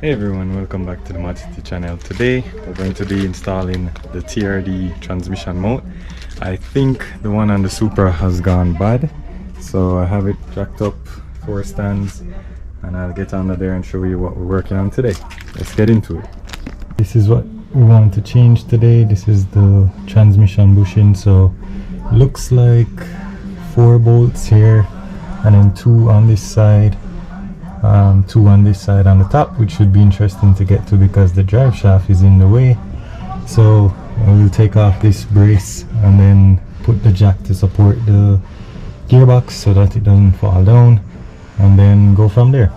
Hey everyone, welcome back to the ModzCity channel. Today we're going to be installing the TRD transmission mount. I think the one on the Supra has gone bad, so I have it jacked up 4 stands and I'll get under there and show you what we're working on today. Let's get into it. This is what we want to change today. This is the transmission bushing, so looks like 4 bolts here and then 2 on this side. 2 on this side on the top, which should be interesting to get to because the drive shaft is in the way. So we'll take off this brace and then put the jack to support the gearbox so that it doesn't fall down, and then go from there.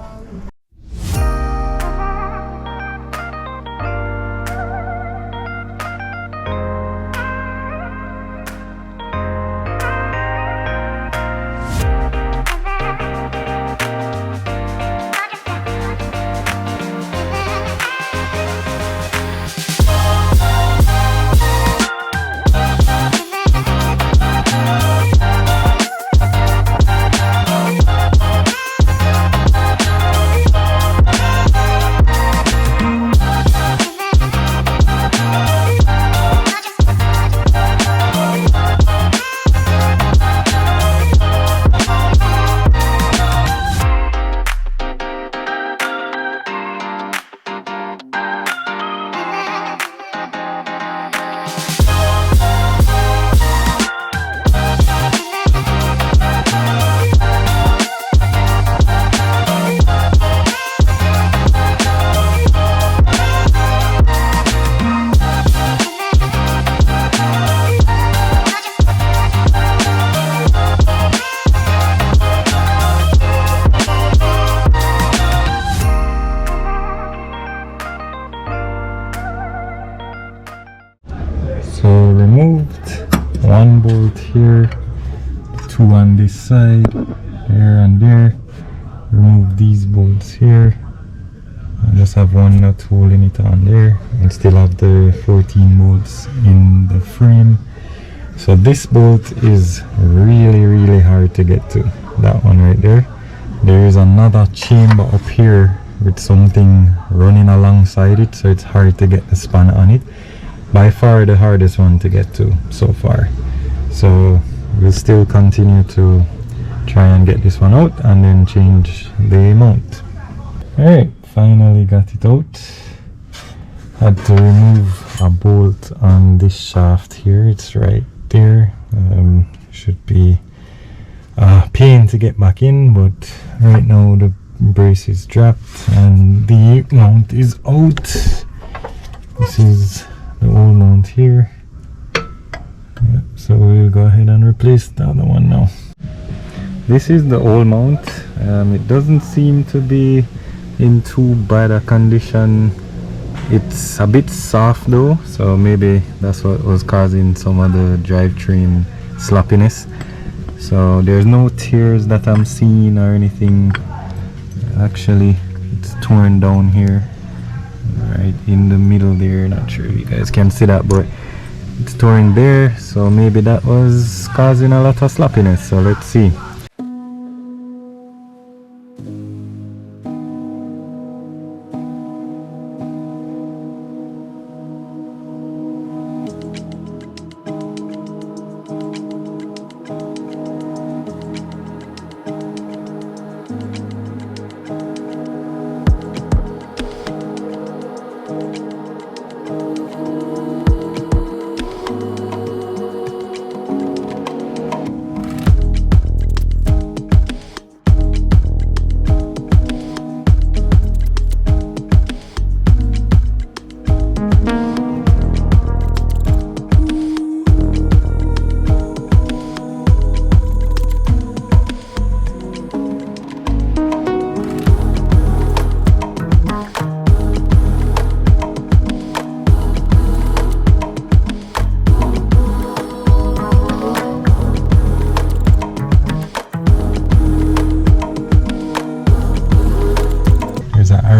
So removed 1 bolt here, 2 on this side, there and there. Remove these bolts here. I just have 1 nut holding it on there, and still have the 14 bolts in the frame. So this bolt is really hard to get to, that one right there. There is another chamber up here with something running alongside it, so it's hard to get the spanner on it. By far the hardest one to get to so far. So we'll still continue to try and get this one out and then change the mount. Alright, finally got it out. Had to remove a bolt on this shaft here. It's right there. Should be a pain to get back in, but right now the brace is dropped and the mount is out. This is the old mount here. Yep, so we'll go ahead and replace the other one now. This is the old mount. It doesn't seem to be in too bad a condition. It's a bit soft though, so maybe that's what was causing some of the drivetrain sloppiness. So there's no tears that I'm seeing or anything. Actually, it's torn down here, right in the middle there. Not sure if you guys can see that, but it's torn there, so maybe that was causing a lot of sloppiness. So let's see.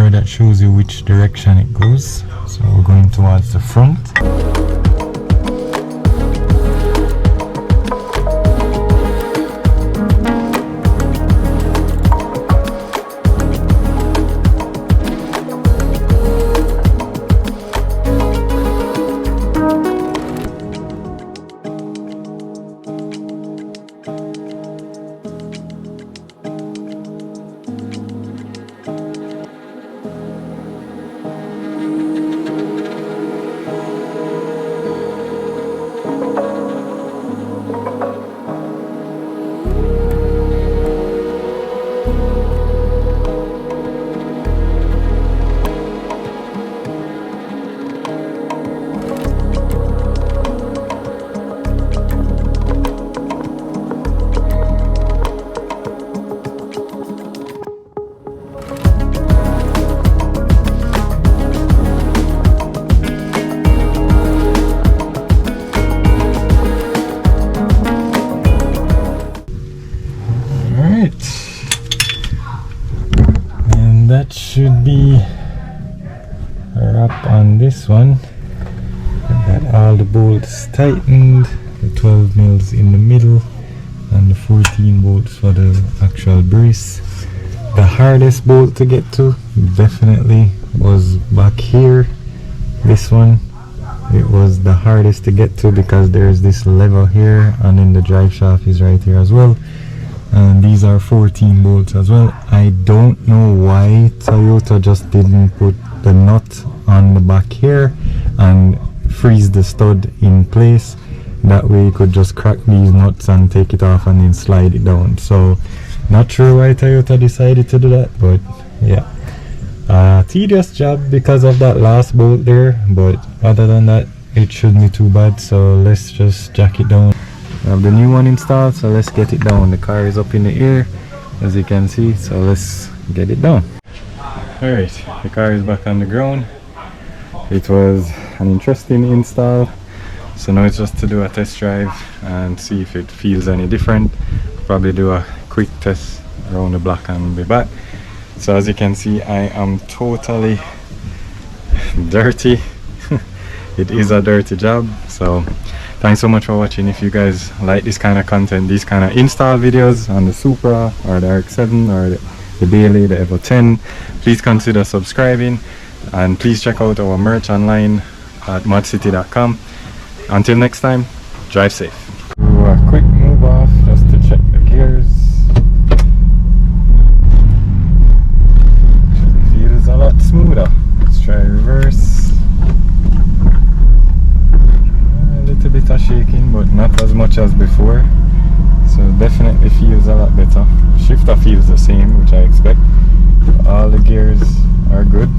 That shows you which direction it goes, so we're going towards the front. on this one. Got all the bolts tightened, the 12 mils in the middle and the 14 bolts for the actual brace. The hardest bolt to get to definitely was back here. This one, it was the hardest to get to because there's this lever here and then the drive shaft is right here as well. And these are 14 bolts as well. I don't know why Toyota just didn't put the nut on the back here and freeze the stud in place. That way you could just crack these nuts and take it off and then slide it down. So not sure why Toyota decided to do that, but yeah, tedious job because of that last bolt there, but other than that it shouldn't be too bad. So let's just jack it down. I have the new one installed, so let's get it down. The car is up in the air as you can see, so let's get it down. Alright, the car is back on the ground. It was an interesting install, so now it's just to do a test drive and see if it feels any different. Probably do a quick test around the block and be back. So as you can see, I am totally dirty. It is a dirty job. So thanks so much for watching. If you guys like this kind of content, these kind of install videos on the Supra or the RX-7 or the Bailey, the Evo 10, please consider subscribing, and please check out our merch online at ModzCity.com. Until next time, drive safe. Do a quick move off just to check the gears. Feels a lot smoother. Let's try reverse. A little bit of shaking, but not as much as before. So definitely feels a lot better. Shifter feels the same, which I expect. All the gears are good.